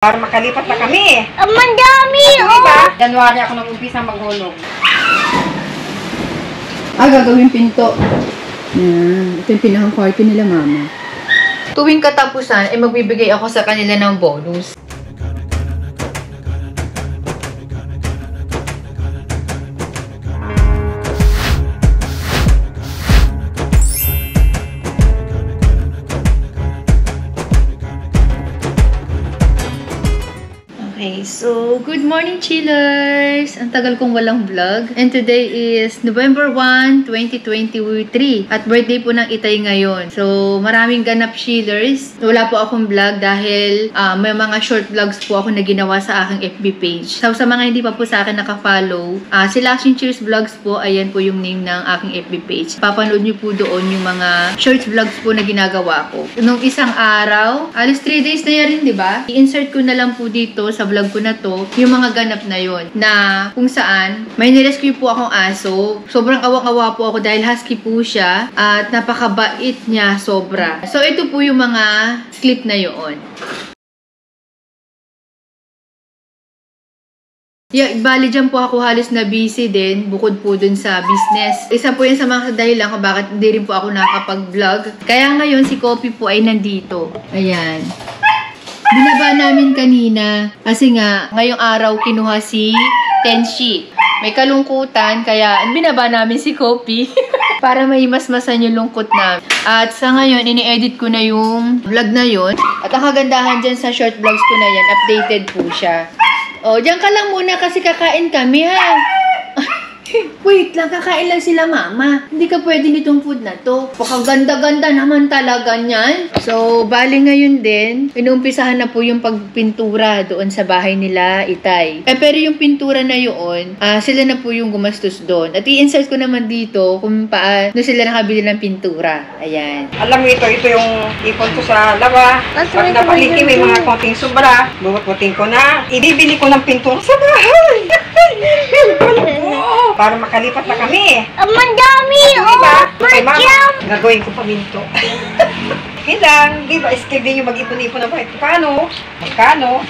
Para makalipat na kami. Ang dami! Diba? January ako nag-umpisa maghulog. Gagawin pinto. Ito yung pinakang party nila, mama. Tuwing katapusan, magbibigay ako sa kanila ng bonus. Okay, so good morning, chillers! Ang tagal kong walang vlog. And today is November 1, 2023. At birthday po ng Itay ngayon. So, maraming ganap, chillers. Wala po akong vlog dahil may mga short vlogs po ako na ginawa sa aking FB page. So, sa mga hindi pa po sa akin nakafollow, si Lakshin Cheers Vlogs po, ayan po yung name ng aking FB page. Papanood nyo po doon yung mga short vlogs po na ginagawa ko. Nung isang araw, alis 3 days na yan, di ba? I-insert ko na lang po dito sa vlog ko na to, yung mga ganap na yon na kung saan may nirescue po akong aso. Sobrang awang-awa po ako dahil husky po siya at napakabait niya sobra. So ito po yung mga clip na yon. Yeah, bali dyan po ako halos na busy din, bukod po dun sa business. Isa po yan sa mga dahilan kung bakit hindi rin po ako nakakapag-vlog. Kaya ngayon si Kopi po ay nandito. Ayan. Binaba namin kanina kasi nga ngayong araw kinuha si Tenshi. May kalungkutan kaya binaba namin si Kopi para maimasmasan yung lungkot namin. At sa ngayon, ini-edit ko na yung vlog na yon. At ang kagandahan dyan sa short vlogs ko na yan, updated po siya. O, dyan ka lang muna kasi kakain kami ha. Wait lang, kakain lang sila mama. Hindi ka pwede nitong food na to. Pakaganda-ganda naman talaga niyan. So, bali ngayon din, inuumpisahan na po yung pagpintura doon sa bahay nila, Itay. Pero yung pintura na yun, sila na po yung gumastos doon. At i-insert ko naman dito kung paano sila nakabili ng pintura. Ayan. Alam mo ito yung ipon ko sa lawa. Pag napaliki, may mga konting sobra. Bubutin ko na. Ibibili ko ng pintura sa bahay. Para makalipat na kami. Ang dami! Diba? Ay, mama, gagawin ko paminto. Kailang, diba, skill din yung mag-ipon-ipon ng kahit paano. Magkano.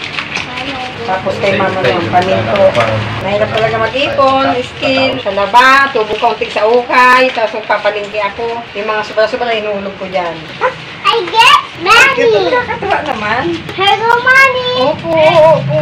Tapos kay mama yung paminto. Mahirap talaga mag-ipon, skill. Sa laba, tubo kaunting sa ukay, tapos magpapalingki ako. Yung mga sobra-sobra, inuulog ko dyan. I get money! Nakakatawa naman. Hello, money! Opo, opo.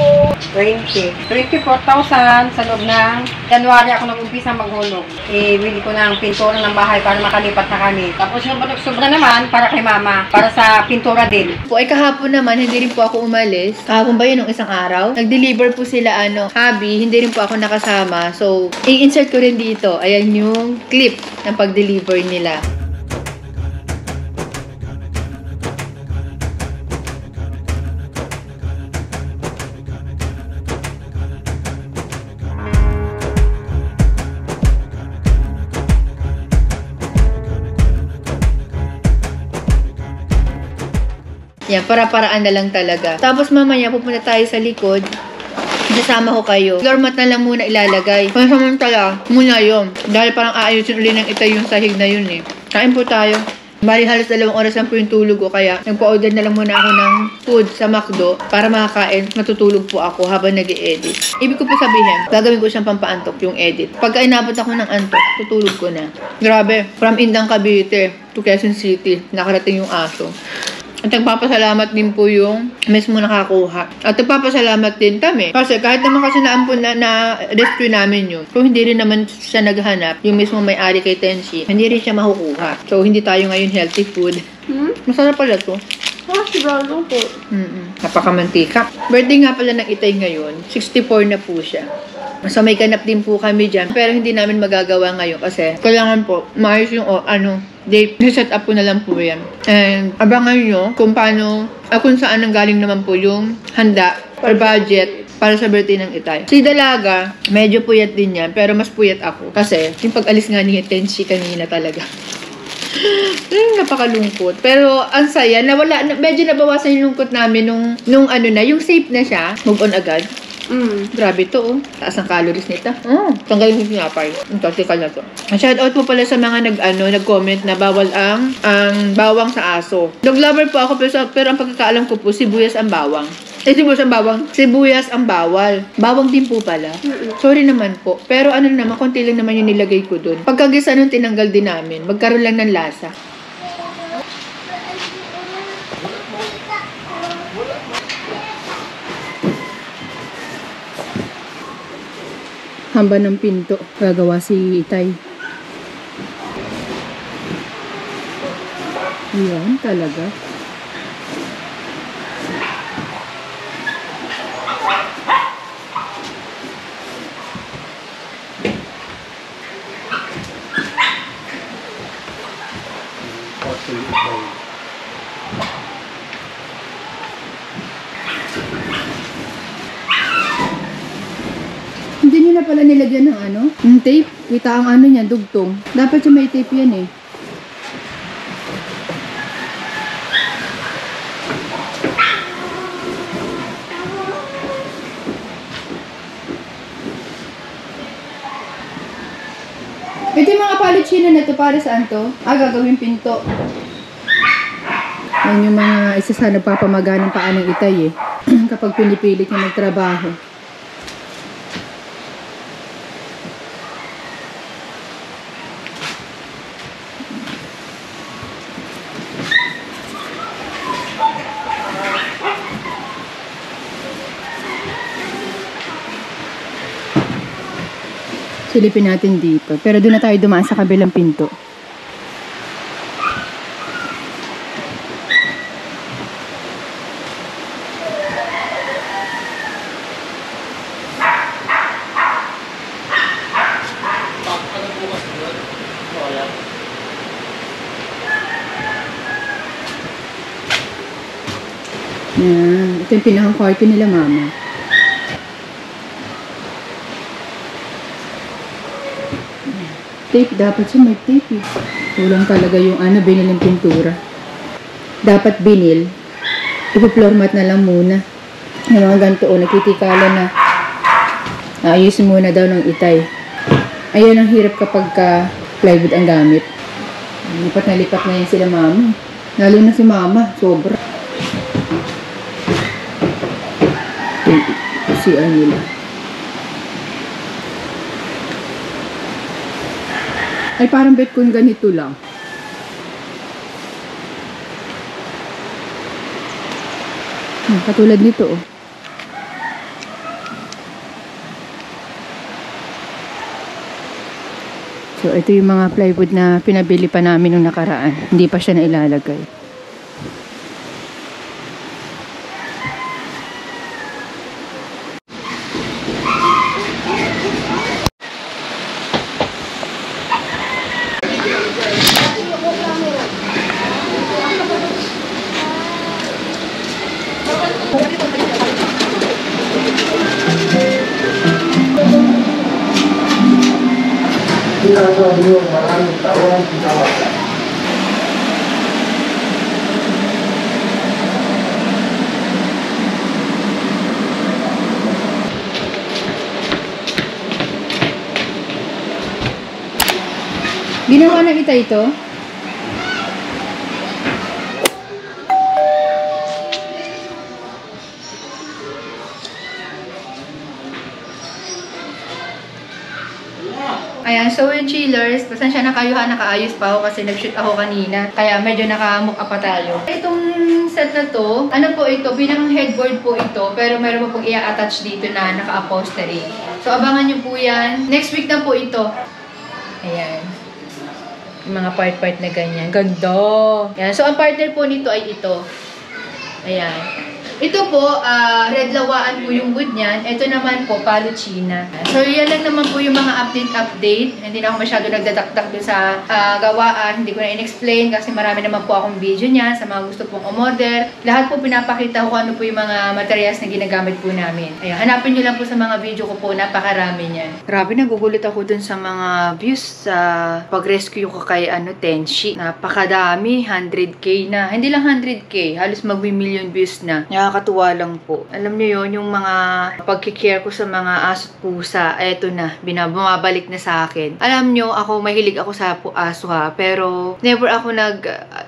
24,000 sa loob ng January ako nag-umpisa maghulog. Ibili ko ng pintura ng bahay para makalipat na kami. Tapos yung sobra naman para kay mama, para sa pintura din. Po ay kahapon naman, hindi rin po ako umalis. Kahapon ba yun, nung isang araw? Nag-deliver po sila, hubby, hindi rin po ako nakasama. So, i-insert ko rin dito. Ayan yung clip ng pag-deliver nila. Yan, para-paraan na lang talaga. Tapos mamaya, pupunta tayo sa likod. Isasama ko kayo. Floor mat na lang muna ilalagay. Pansamantala, muna yun. Dahil parang aayusin uli ng Itay yung sahig na yun eh. Kain po tayo. Bali, halos 2 oras lang po yung tulog ko. Kaya, nagpa-order na lang muna ako ng food sa McDo para makakain. Matutulog po ako habang nag-i-edit. Ibig ko po sabihin, gagawin ko siyang pampaantok yung edit. Pagka inabot ako ng antok, tutulog ko na. Grabe, from Indang Cavite to Quezon City, nakarating yung aso. At nagpapasalamat din po yung mismo nakakuha. At nagpapasalamat din kami. Kasi kahit naman kasi naampun na rescue namin yun. Kung hindi rin naman siya naghanap, yung mismo may-ari kay Tenshi, hindi rin siya makukuha. So, hindi tayo ngayon healthy food. Masarap pala to. Siguro po. Napakamantika. Birthday nga pala ng Itay ngayon. 64 na po siya. So, may ganap din po kami dyan. Pero hindi namin magagawa ngayon kasi kailangan po maayos yung date. Set up ko na lang po yan. And abangan nyo kung paano, kung saan ang galing naman po yung handa or budget para sa birthday ng Itay. Si Dalaga, medyo puyat din yan. Pero mas puyat ako. Kasi yung pag-alis nga ni Tenshi kanina talaga. Napakalungkot. Pero ang saya, medyo nabawasan yung lungkot namin nung yung safe na siya. Move on agad. Grabe to, oh. Taas ang calories nito. Tanggalin yung pinapay. Ang toxical na to. Shoutout po pala sa mga nag-comment na bawal ang bawang sa aso. Dog lover po ako, pero ang pagkakaalam ko po, sibuyas ang bawang. Sibuyas ang bawang. Sibuyas ang bawal. Bawang din po pala. Sorry naman po. Pero ano naman, konti lang naman yung nilagay ko dun. Pagkagisa nun, tinanggal din namin. Magkaroon lang ng lasa. Hamba ng pinto. Gagawa si Itay. Yan talaga. Hindi nyo na pala nilagyan ng ano? Yung tape. Kita ang ano niya, dugtong. Dapat yung may tape yan eh. Ito yung mga palitsina na to para saan to? Gagawin pinto. Yan yung mga isa sa nagpapamaga ng paa ng Itay eh. Kapag pinipilit niya magtrabaho. Silipin natin dito. Pero doon na tayo dumaan sa kabilang pinto. Yan. Ito yung pinaka-kwarto nila, mama. Tape. Dapat siya may tape eh. Kulang talaga yung biniling pintura. Dapat binil. Ipo-floor mat na lang muna. Yung mga ganito nagtitikala na. Ayusin muna daw ng Itay. Ayan ang hirap kapag plywood ang gamit. Lipat na yan sila mama. Lalo na si mama. Sobra. CR nila. Ay, parang bet ko ganito lang. Katulad nito, oh. So, ito yung mga plywood na pinabili pa namin nung nakaraan. Hindi pa siya nailalagay. Ginawa ng Itay ito? Ayan, so yung chillers, pasensya na kayo nakaayos pa ako kasi nag-shoot ako kanina. Kaya medyo naka-mukha pa tayo. Itong set na to, ano po ito, binang headboard po ito, pero meron po pong i-attach dito na naka-upholstery. So abangan nyo po yan. Next week na po ito. Ayan. Yung mga part-part na ganyan. Ganda! Ayan. So ang partner po nito ay ito. Ayan. Ito po, red lawaan po yung wood niyan. Ito naman po, palo china. So, yan lang naman po yung mga update. Hindi na ako masyado nagdadakdak doon sa gawaan. Hindi ko na in-explain kasi marami naman po akong video niyan sa mga gusto pong umorder. Lahat po pinapakita ko ano po yung mga materials na ginagamit po namin. Ayan, hanapin nyo lang po sa mga video ko po. Napakarami niyan. Grabe, nagugulit ako dun sa mga views sa pag-rescue ko kay Tenshi. Napakadami, 100k na. Hindi lang 100k, halos mag-million views na. Nakakatuwa lang po. Alam niyo yon yung mga pagkikare ko sa mga aso at pusa, eto na, bumabalik na sa akin. Alam niyo, ako, mahilig ako sa aso ha, pero never ako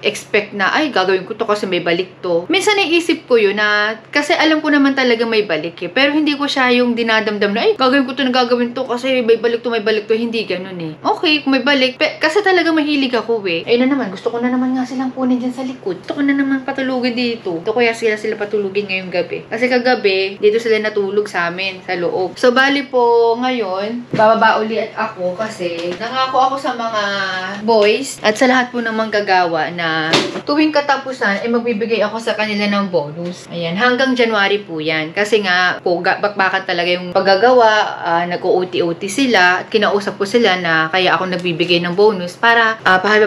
expect na, ay, gagawin ko to kasi may balik to. Minsan naisip ko yun na, kasi alam ko naman talaga may balik eh. Pero hindi ko siya yung dinadamdam na, ay, gagawin ko to na gagawin to kasi may balik to, may balik to. Hindi ganun eh. Okay, kung may balik. Kasi talaga mahilig ako eh. Ayun na naman, gusto ko na naman nga silang kunin dyan sa likod. Gusto ko na naman patulugin dito. Ito kaya sila patulugin ngayong gabi. Kasi kagabi, dito sila natulog sa amin, sa loob. So, bali po, ngayon, bababa ulit ako kasi nangako ako sa mga boys at sa lahat po ng manggagawa na tuwing katapusan, magbibigay ako sa kanila ng bonus. Ayan, hanggang January po yan. Kasi nga, po, bakbakan talaga yung paggagawa, nag-OT-OT sila, at kinausap ko sila na kaya ako nagbibigay ng bonus para paano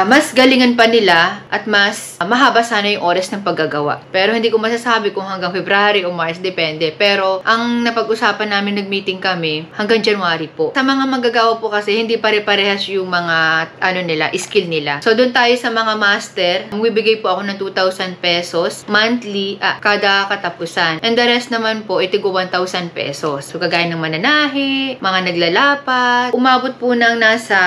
mas galingan pa nila at mas mahaba sana yung oras ng paggagawa. Pero hindi ko masasabi kung hanggang February o March, depende. Pero ang napag-usapan namin, nag-meeting kami, hanggang January po. Sa mga manggagawa po kasi, hindi pare-parehas yung mga, skill nila. So, doon tayo sa mga master, magbibigay po ako ng 2,000 pesos monthly, kada katapusan. And the rest naman po, itigo 1,000 pesos. So, kagaya ng mananahi, mga naglalapat, umabot po ng nasa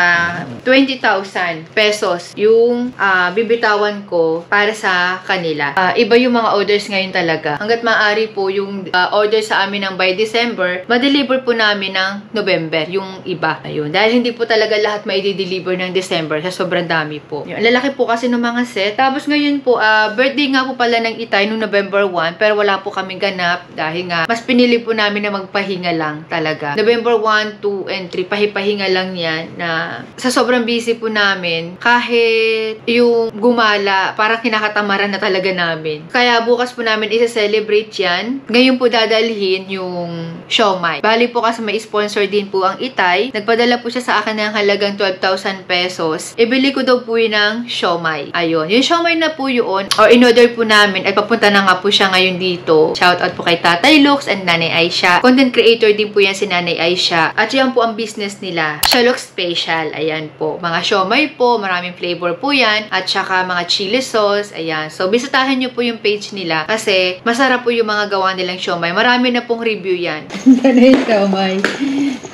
20,000 pesos yung bibitawan ko para sa kanila. Iba yung mga orders ngayon talaga. Hanggat maaari po yung order sa amin ng by December, ma-deliver po namin ng November, yung iba. Ayun. Dahil hindi po talaga lahat ma-deliver ng December sa sobrang dami po. Yun. Lalaki po kasi ng mga set. Tapos ngayon po, birthday nga po pala ng Itay noong November 1, pero wala po kaming ganap dahil nga mas pinili po namin na magpahinga lang talaga. November 1, 2, and 3, pahipahinga lang yan na sa sobrang busy po namin, kahit yung gumala, parang kinakatamaran na talaga namin. Kaya bukas po namin isa-celebrate yan. Ngayon po dadalhin yung siomai. Bali po kasi may sponsor din po ang Itay. Nagpadala po siya sa akin ng halagang 12,000 pesos. Ibili ko daw po yun ng siomai. Ayun. Yung siomai na po yun, or in-order po namin, at papunta na nga po siya ngayon dito. Shoutout po kay Tatay Lux and Nanay Aisha. Content creator din po yan si Nanay Aisha. At yan po ang business nila. Shalux Special. Ayan po. Mga siomai po, maraming flavor po yan. At saka mga chili sauce. Ayan. So, bisitahin nyo po yung page nila kasi masarap po yung mga gawa nilang siomai. Marami na pong review yan. Nanay siomai.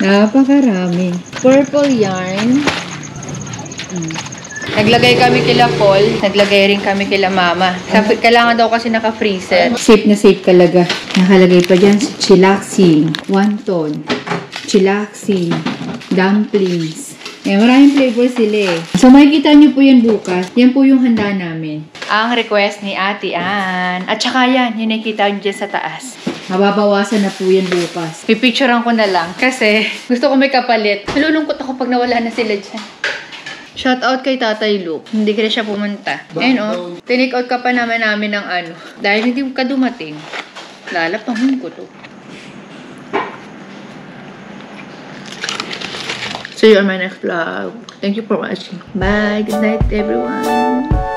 Napakarami. Purple yarn. Naglagay kami kila Paul. Naglagay rin kami kila Mama. Kailangan daw kasi naka-freezer. Safe na safe talaga. Nakalagay pa dyan si chilaxing, wonton, chilaxing, dumplings. Yan, maraming flavor sila eh. So, makikita nyo po yan bukas. Yan po yung handa namin. Ang request ni Ate Ann. At saka yan, yung nakikita nyo dyan sa taas. Mababawasan na po yan bukas. Pipicturean ko na lang. Kasi gusto ko may kapalit. Nalulungkot ako pag nawala na sila dyan. Shoutout kay Tatay Luke. Hindi ka na siya pumunta. Ayun o. Tinake out ka pa naman namin ng dahil hindi ka dumating. Lalapangin ko to. See you on my next vlog. Thank you for watching. Bye. Good night, everyone.